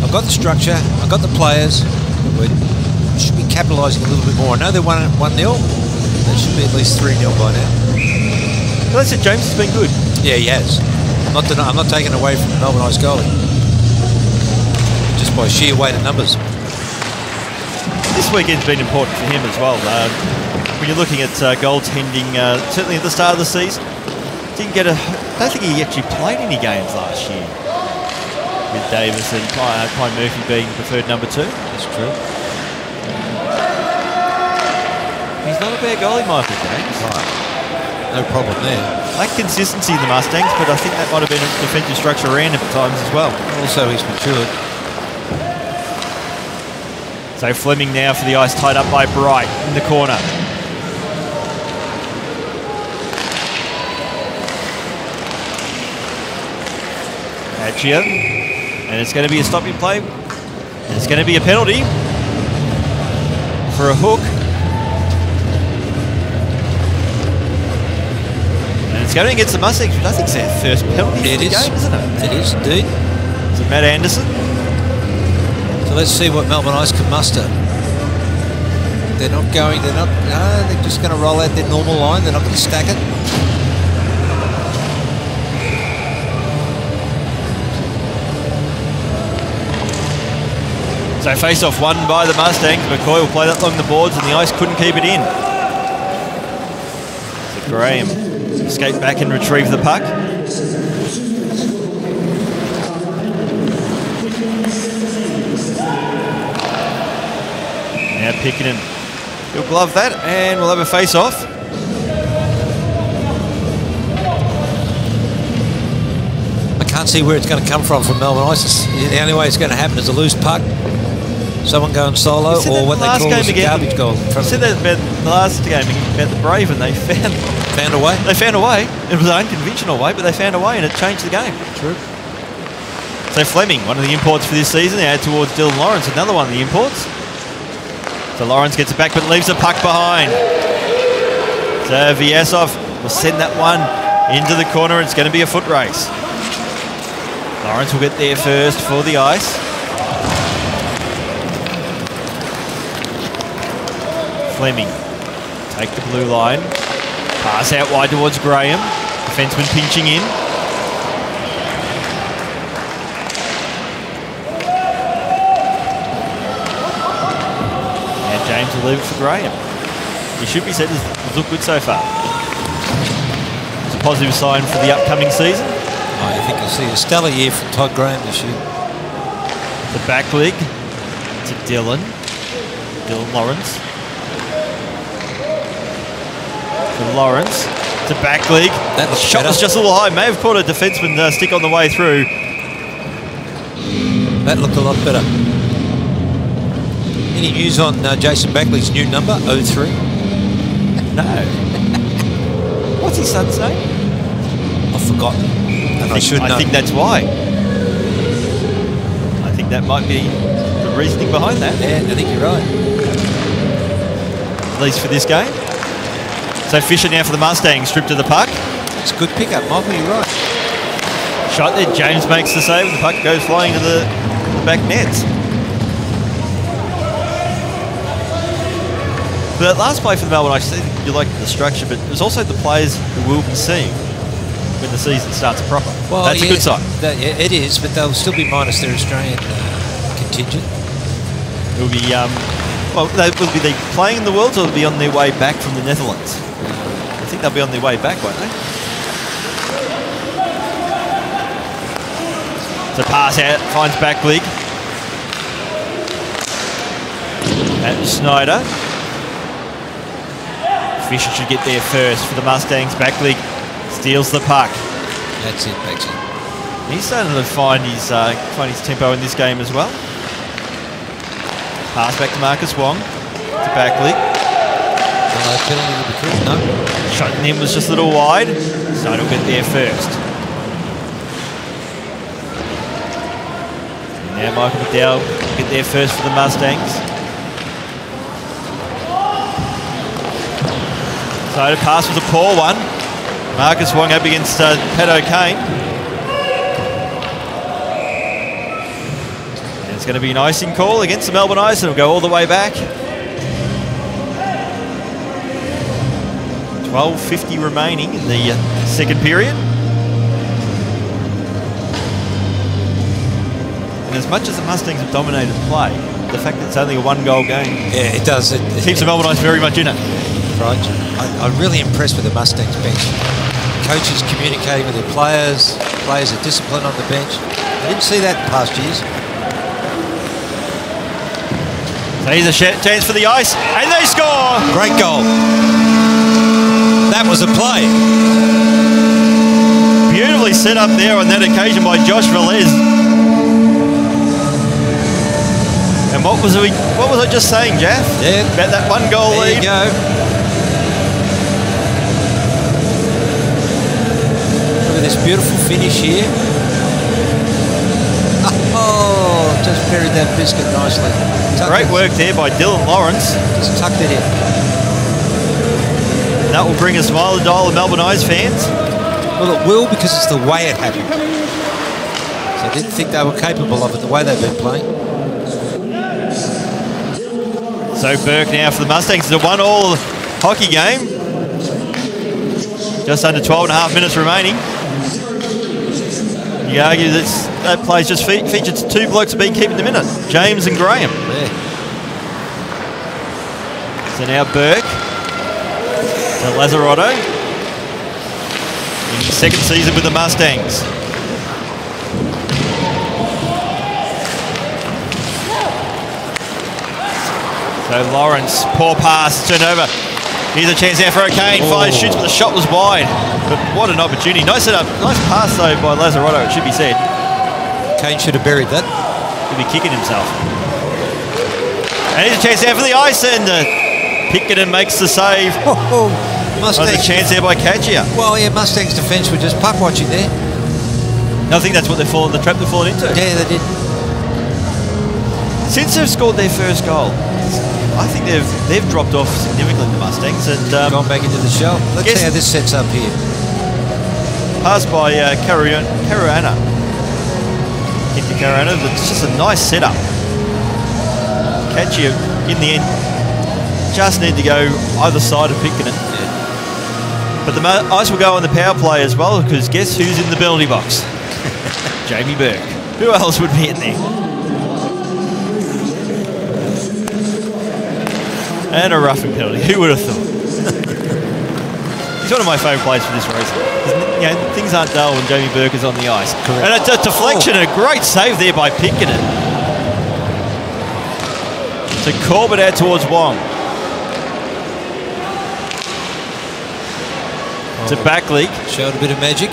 I've got the structure, I've got the players. We should be capitalising a little bit more. I know they're 1-0. They should be at least 3-0 by now. Well, I said James has been good. Yeah, he has. I'm not taking away from the Melbourne Ice goalie. Just by sheer weight of numbers. This weekend's been important for him as well. When you're looking at goaltending, certainly at the start of the season, I don't think he actually played any games last year. With Davis and Klein Murphy being preferred number 2. That's true. He's not a bad goalie, Michael James. Right. No problem there. Lack consistency in the Mustangs, but I think that might have been a defensive structure around him at times as well. Also, he's matured. So Fleming now for the ice, tied up by Bright in the corner. Adria, and it's going to be a stopping play. And it's going to be a penalty for a hook. And it's going against the Mustangs, which I think is their first penalty for the game, isn't it? It is indeed. Is it Matt Anderson? So let's see what Melbourne Ice can muster. They're just going to roll out their normal line. They're not going to stack it. So face-off won by the Mustangs. McCoy will play that along the boards, and the Ice couldn't keep it in. So Graham escape back and retrieve the puck. Now Pickett, he'll glove that, and we'll have a face-off. I can't see where it's going to come from Melbourne Ice. The only way it's going to happen is a loose puck, someone going solo, or what they call a garbage goal. I said that about the last game about the Brave, and they found a way. They found a way. It was an unconventional way, but they found a way, and it changed the game. True. So Fleming, one of the imports for this season, out towards Dylan Lawrence, another one of the imports. So Lawrence gets it back, but leaves the puck behind. So Vyasov will send that one into the corner. It's going to be a foot race. Lawrence will get there first for the Ice. Fleming take the blue line. Pass out wide towards Graham. Defenseman pinching in. And James will leave it for Graham. He should be said to look good so far. It's a positive sign for the upcoming season. I think you'll see a stellar year from Todd Graham this year. The back leg to Dylan Lawrence. To Lawrence. To back leg. That shot was just a little high. May have caught a defenseman stick on the way through. That looked a lot better. Any news on Jason Backley's new number, 03? No. What's his son's name? I've forgotten. I should know. I think that's why. I think that might be the reasoning behind that. Yeah, I think you're right. At least for this game. So Fisher now for the Mustangs, stripped to the puck. It's a good pickup, Michael, you're right. Shot there, James makes the save, and the puck goes flying to the back nets. But that last play for the Melbourne Ice, you like the structure, but there's also the players who will be seeing when the season starts proper. Well, that's a good sign. It is, but they'll still be minus their Australian contingent. It will be, well, will they playing in the Worlds, or will be on their way back from the Netherlands? I think they'll be on their way back, won't they? So pass out, finds back leg. Matt Snyder. Fisher should get there first for the Mustangs. Backley steals the puck. That's it, Baxter. He's starting to find his tempo in this game as well. Pass back to Marcus Wong. To Backley. No penalty to be called, no. Shot in him was just a little wide. Snyder will get there first. And now Michael McDowell will get there first for the Mustangs. Snyder pass was a poor one. Marcus Wong up against Pat O'Kane. And it's going to be an icing call against the Melbourne Ice. It'll go all the way back. 12:50 remaining in the second period. And as much as the Mustangs have dominated play, the fact that it's only a one-goal game, yeah, it does. It keeps the Melbourne Ice very much in it. Right. I'm really impressed with the Mustangs bench. Coaches communicating with their players. Players are disciplined on the bench. I didn't see that in past years. So here's a chance for the Ice, and they score! Great goal. That was a play. Beautifully set up there on that occasion by Josh Velez. And what was I just saying, Jeff? Yeah. About that one goal lead? There you go. Look at this beautiful finish here. Oh, just buried that biscuit nicely. Great work there by Dylan Lawrence. Just tucked it in. That will bring a smile to the dial of Melbourne Ice fans. Well, it will because it's the way it happened. So I didn't think they were capable of it, the way they've been playing. So Burke now for the Mustangs. It's a 1-1 hockey game. Just under 12 and a half minutes remaining. You argue that play's just featured two blokes have been keeping them in it, James and Graham. Yeah. So now Burke to Lazzarotto in his second season with the Mustangs. So Lawrence, poor pass, turned over. Here's a chance now for O'Kane. Fires, shoots, but the shot was wide. But what an opportunity. Nice setup, nice pass though by Lazzarotto, it should be said. Kane should have buried that. He'll be kicking himself. And here's a chance now for the Ice, and Pickerton makes the save. Mustangs. Oh, a chance there by Katchia. Well, yeah, Mustangs defence were just puck watching there. I think that's what the trap they've fallen into. Yeah, they did. Since they've scored their first goal, I think they've dropped off significantly, the Mustangs, and gone back into the shell. Let's see how this sets up here. Passed by Caruana. Into Caruana, but it's just a nice setup. Katchia, in the end, just need to go either side of Pickerton. Yeah. But the Ice will go on the power play as well, because guess who's in the penalty box? Jamie Burke. Who else would be in there? And a roughing penalty. Who would have thought? He's one of my favourite players for this reason. You know, things aren't dull when Jamie Burke is on the ice. Correct. And a deflection, a great save there by Pickerton. To Corbett out towards Wong. To Backley. Showed a bit of magic.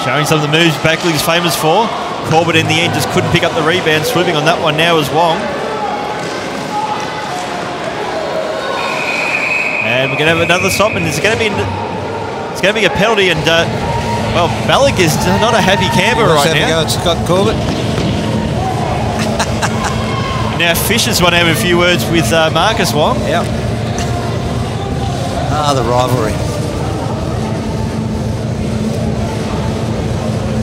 Showing some of the moves Backley's famous for. Corbett in the end just couldn't pick up the rebound. Swooping on that one now is Wong. And we're going to have another stop, and it's going to be a penalty. And well, Balak is not a happy camper right now. Go at Scott Corbett. Now Fisher's want to have a few words with Marcus Wong. Yep. The rivalry.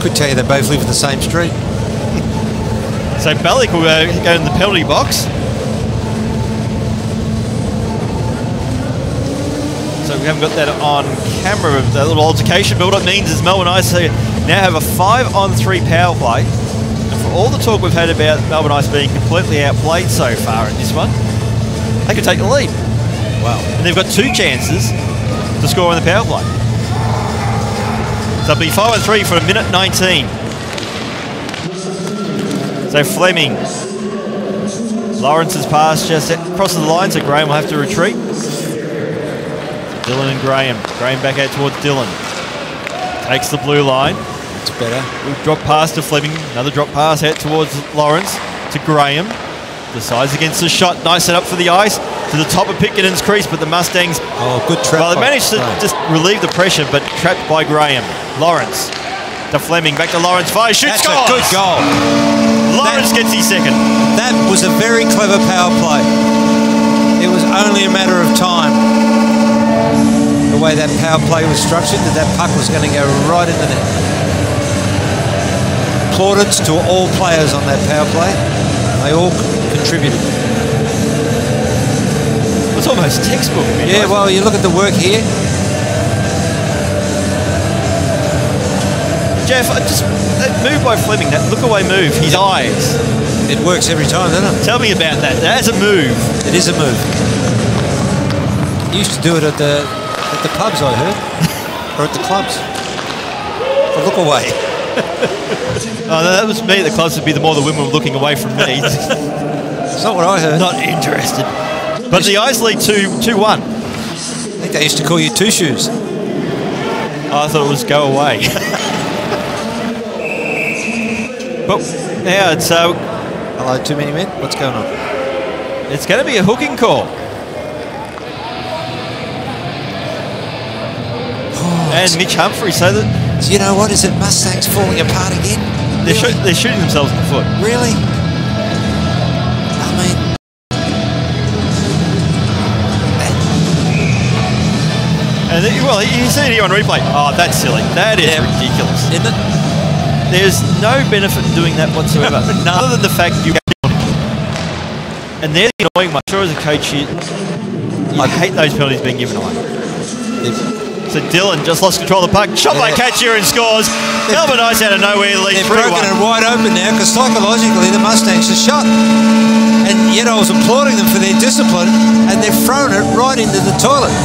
Could tell you they both live in the same street. So Balak will go in the penalty box. So we haven't got that on camera, that little altercation, but what it means is Melbourne Ice now have a 5-on-3 power play. And for all the talk we've had about Melbourne Ice being completely outplayed so far in this one, they could take the lead. Wow. And they've got two chances to score on the power play. So it'll be 5-on-3 for a minute 19. So Fleming Lawrence's pass just crosses the line, so Graham will have to retreat. Dylan and Graham. Graham back out towards Dylan. Takes the blue line. It's better. Drop pass to Fleming. Another drop pass out towards Lawrence to Graham. Decides against the shot. Nice set up for the ice. To the top of Pitkinen's crease, but the Mustangs... Oh, good trap. Well, they managed to just relieve the pressure, but trapped by Graham. Lawrence to Fleming. Back to Lawrence. Fire, shoots, That's scores! a good goal. Lawrence gets his second. That was a very clever power play. It was only a matter of time. The way that power play was structured, that puck was going to go right in the net. Plaudits to all players on that power play. They all contributed. It's almost textbook. Yeah, well, you look at the work here. Jeff, that move by Fleming, that look-away move, his eyes. It works every time, doesn't it? Tell me about that. That's a move. It is a move. You used to do it at the pubs, I heard, or at the clubs. A look away. Oh, no, that was me. The clubs would be the more the women were looking away from me. It's not what I heard. Not interested. But the Ice lead 2-1. I think they used to call you Two Shoes. I thought it was go away. But now it's... Hello, too many men? What's going on? It's going to be a hooking call. And Mitch Humphrey, so that... So you know what? Is it Mustangs falling apart again? They're, they're shooting themselves in the foot. Really? I mean... And well, you see it here on replay. Oh, that's silly. That is ridiculous. Isn't it? There's no benefit in doing that whatsoever. Other than the fact you... And they're annoying. I'm sure as a coach, I hate those penalties being given away. So Dylan just lost control of the puck. Shot by Katcher and scores. Melbourne Ice out of nowhere lead 3-1. They've broken it wide open now because psychologically the Mustangs are shot. And yet I was applauding them for their discipline and they've thrown it right into the toilet.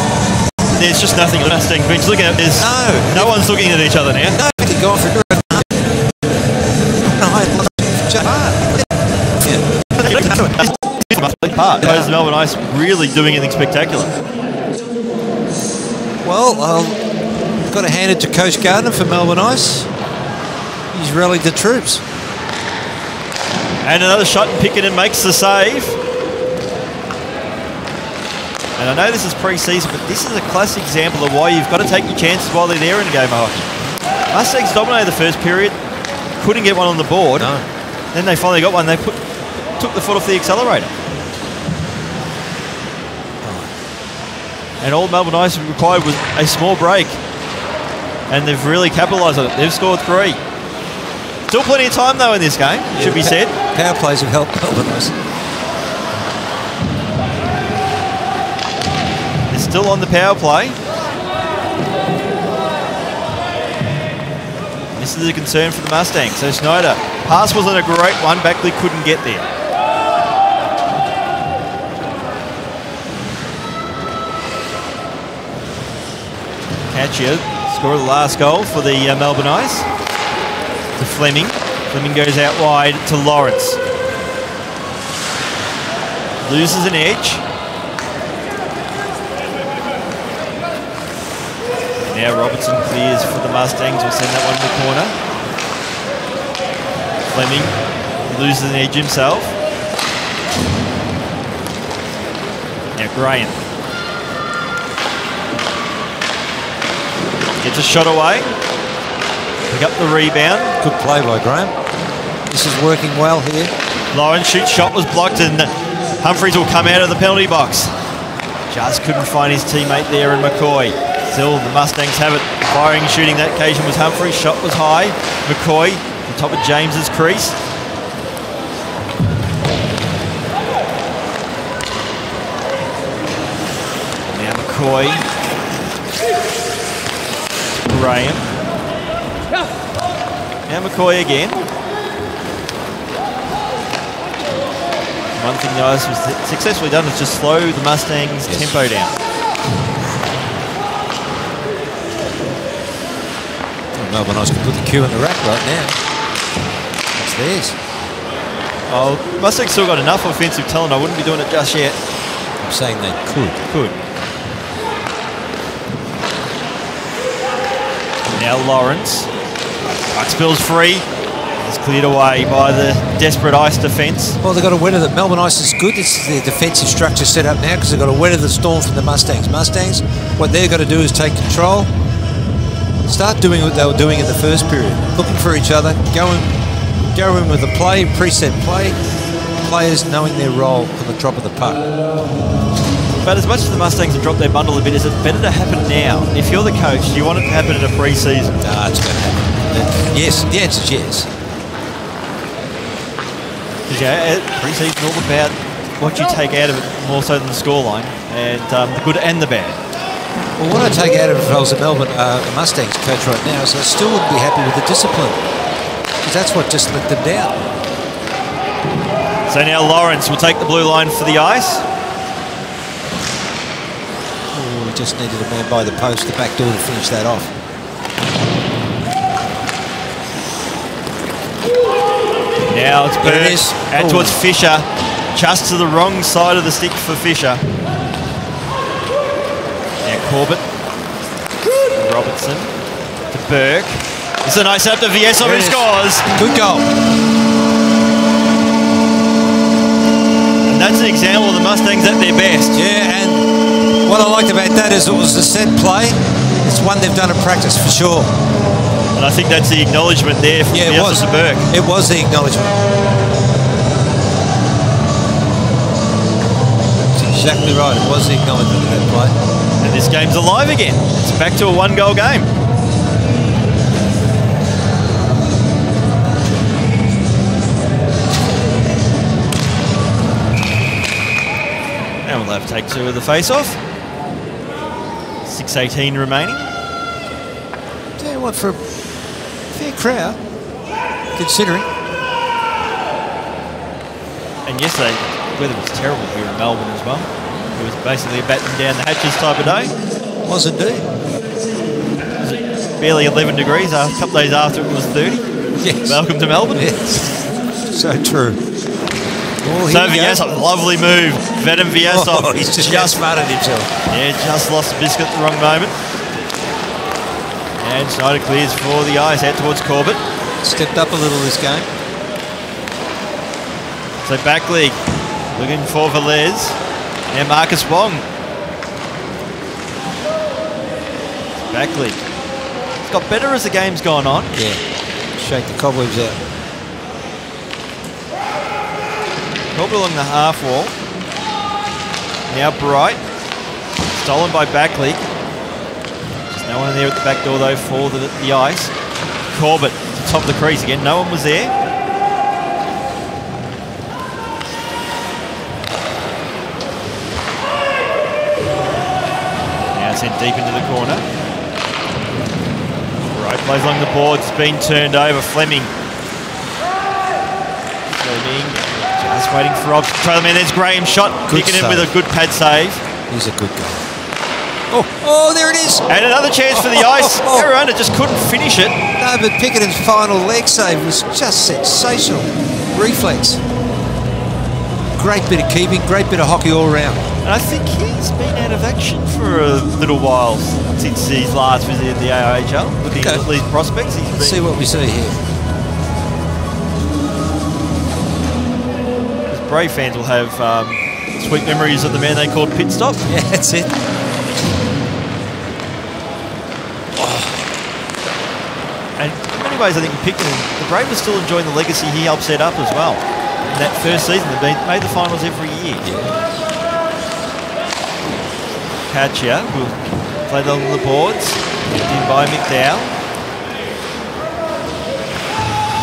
There's just nothing on the Mustang bench. Looking at this. No one's looking at each other now. No, they've gone for it. Those Melbourne Ice really doing anything spectacular. Well, I've got to hand it to Coach Gardner for Melbourne Ice. He's rallied the troops. And another shot, and Pickett makes the save. And I know this is pre-season, but this is a classic example of why you've got to take your chances while they're there in a game of hockey. Mustangs dominated the first period, couldn't get one on the board. No. Then they finally got one. They took the foot off the accelerator. And all Melbourne Ice required was a small break. And they've really capitalised on it. They've scored 3. Still plenty of time, though, in this game, should be said. Power plays have helped Melbourne Ice. They're still on the power play. This is a concern for the Mustangs. So Snyder, pass wasn't a great one. Backley couldn't get there. Katcher scored the last goal for the Melbourne Ice. To Fleming. Fleming goes out wide to Lawrence. Loses an edge. Now Robertson clears for the Mustangs. We'll send that one to the corner. Fleming loses an edge himself. Now Graham. Gets a shot away. Pick up the rebound. Good play by Graham. This is working well here. Lawrence shoots, shot was blocked, and Humphreys will come out of the penalty box. Just couldn't find his teammate there in McCoy. Still, the Mustangs have it. Firing and shooting that occasion was Humphreys. Shot was high. McCoy on top of James's crease. Now McCoy. Graham. Now McCoy again. One thing the Ice was successfully done is just slow the Mustangs' tempo down. Melbourne Ice can put the cue in the rack right now. That's theirs. Oh, Mustangs still got enough offensive talent. I wouldn't be doing it just yet. I'm saying they could. Could. Now Lawrence. Puck spills free. It's cleared away by the desperate Ice defence. Well, they've got to weather the Melbourne Ice is good. It's their defensive structure set up now because they've got to weather the storm from the Mustangs. Mustangs, what they've got to do is take control, start doing what they were doing in the first period, looking for each other, go in with a play, preset play, players knowing their role on the drop of the puck. But as much as the Mustangs have dropped their bundle a bit, is it better to happen now? If you're the coach, do you want it to happen in a pre-season? Nah, it's going to happen. Yes, the answer is yes. Because pre-season all about what you take out of it more so than the scoreline, and the good and the bad. Well, what I take out of it if I was a Melbourne Mustangs coach right now is I still wouldn't be happy with the discipline, because that's what just let them down. So now Lawrence will take the blue line for the Ice. Oh, we just needed a man by the post, the back door to finish that off. Now it's Burke out towards Fisher, just to the wrong side of the stick for Fisher. Now Corbett, Robertson to Burke. It's a nice up to Viesov who scores. Good goal. And that's an example of the Mustangs at their best. Yeah, and what I liked about that is it was a set play. It's one they've done in practice for sure. And I think that's the acknowledgement there from Viesov to Burke. It was the acknowledgement. That's exactly right. It was the acknowledgement of that play. And this game's alive again. It's back to a one-goal game. And we'll have take two of the face-off. 6:18 remaining. Tell you what, for a fair crowd, considering. And yesterday, the weather was terrible here in Melbourne as well. It was basically a batten down the hatches type of day. Was indeed. Was it barely 11 degrees a couple of days after it was 30? Yes. Welcome to Melbourne. Yes. So true. Oh, so Viesov, lovely move. Vadim Viesov. Oh, he's just muttered himself. Yeah, just lost the biscuit at the wrong moment. And Schneider clears for the Ice out towards Corbett. Stepped up a little this game. So back league, looking for Velez. Now Marcus Wong. Back league. It's got better as the game's gone on. Yeah. Shake the cobwebs out. Corbett along the half wall. Now Bright. Stolen by back league. There's no one in there at the back door though for the Ice. Corbett, top of the crease again. No one was there. Now sent deep into the corner. Bright plays along the boards. It's been turned over. Fleming. Just waiting for Rob to trail him in. There's Graham shot. Kicking in with a good pad save. He's a good goal. Oh, there it is. And another chance for the Ice. Arizona just couldn't finish it. No, but Pickett's final leg save was just sensational. Reflex. Great bit of keeping, great bit of hockey all round. And I think he's been out of action for a little while since his last visit at the AIHL. Looking at these prospects. Let's see what we see here. Brave fans will have sweet memories of the man they called Pit Stop. Yeah, that's it. And in many ways, I think the Brave are still enjoying the legacy he helped set up as well. In that first season, they've made the finals every year. Katja will play along the boards. In by McDowell.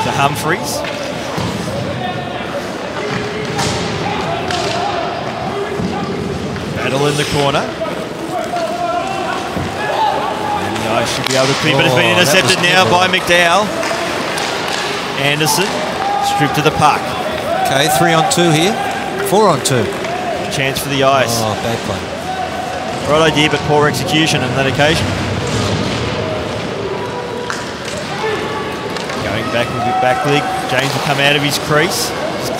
To Humphreys. Battle in the corner. And the Ice should be able to clear, but it's been intercepted now by McDowell. Anderson stripped to the puck. Okay, 3-on-2 here. 4-on-2. Chance for the Ice. Oh, bad play. Right idea, but poor execution on that occasion. Going back with back league. James will come out of his crease. Just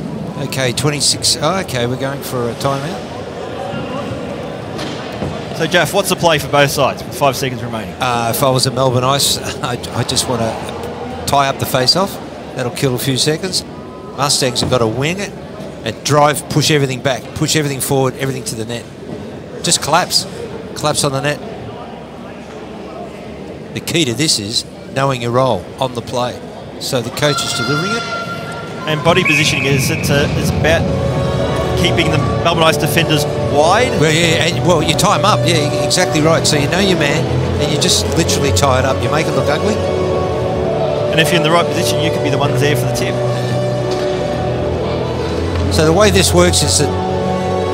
Okay, 26. Oh, okay, we're going for a timeout. So, Jeff, what's the play for both sides with 5 seconds remaining? If I was at Melbourne Ice, I just want to tie up the face-off. That'll kill a few seconds. Mustangs have got to wing it and drive, push everything back, push everything forward, everything to the net. Just collapse. Collapse on the net. The key to this is knowing your role on the play. So the coach is delivering it. And body positioning is about keeping the Melbourne Ice defenders wide. Well, yeah, and, well, you tie them up. Yeah, exactly right. So you know your man, and you just literally tie it up. You make it look ugly. And if you're in the right position, you could be the ones there for the tip. So the way this works is that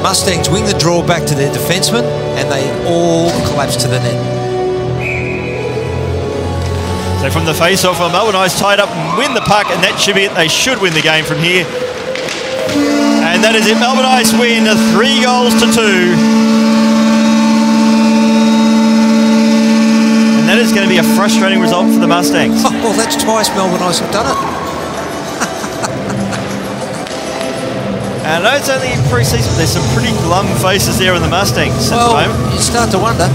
Mustangs wing the draw back to their defensemen, and they all collapse to the net. So from the face-off, Melbourne Ice tied up and win the puck, and that should be it. They should win the game from here. And that is it. Melbourne Ice win 3 goals to 2. And that is going to be a frustrating result for the Mustangs. Oh, well, that's twice Melbourne Ice have done it. And I know it's only in pre-season, but there's some pretty glum faces there in the Mustangs at the moment. You start to wonder.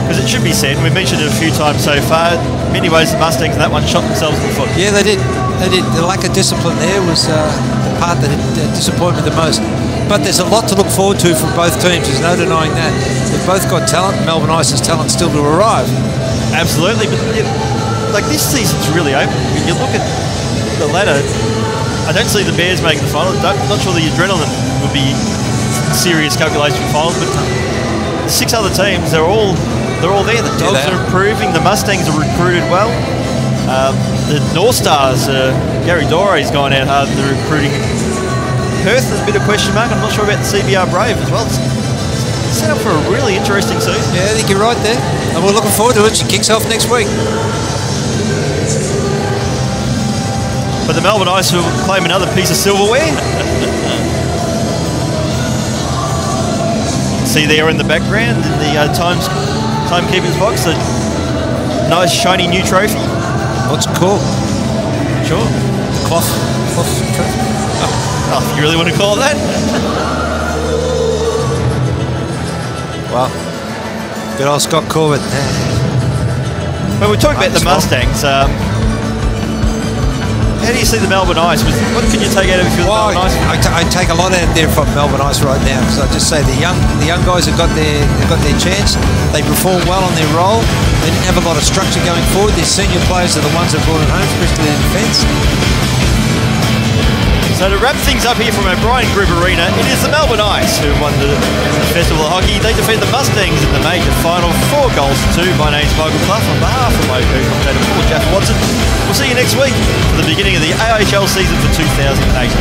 Because it should be said, and we've mentioned it a few times so far, in many ways the Mustangs in that one shot themselves in the foot. Yeah, they did. They did. The lack of discipline there was the part that disappointed me the most. But there's a lot to look forward to from both teams. There's no denying that. They've both got talent. Melbourne Ice's talent still to arrive. Absolutely, but like this season's really open. When you look at the ladder, I don't see the Bears making the final. I'm not sure the Adrenaline would be serious calculation for finals, but the 6 other teams, they're all there. The Dogs are improving. The Mustangs are recruited well. The North Stars, Gary Dore's gone out hard in the recruiting. Perth is a bit of a question mark. I'm not sure about the CBR Brave as well. It's set up for a really interesting season. Yeah, I think you're right there. And we're looking forward to it. She kicks off next week. But the Melbourne Ice will claim another piece of silverware. See there in the background, in the timekeeper's box, a nice shiny new trophy. What's it called? Sure. Cloth trophy. Oh, if you really want to call it that? Well, good old Scott Corbett. But we're talking about the Mustangs. How do you see the Melbourne Ice? What can you take out of it for the Melbourne Ice? I take a lot out there from Melbourne Ice right now. So I just say the young guys have got their chance. They perform well on their role. They didn't have a lot of structure going forward. Their senior players are the ones that brought it home, especially in defence. So to wrap things up here from O'Brien Group Arena, it is the Melbourne Ice who won the Festival of Hockey. They defeat the Mustangs in the major final 4 goals to 2. My name's Michael Clough. On behalf of my co-commentator Paul Jeff Watson, we'll see you next week for the beginning of the AIHL season for 2018.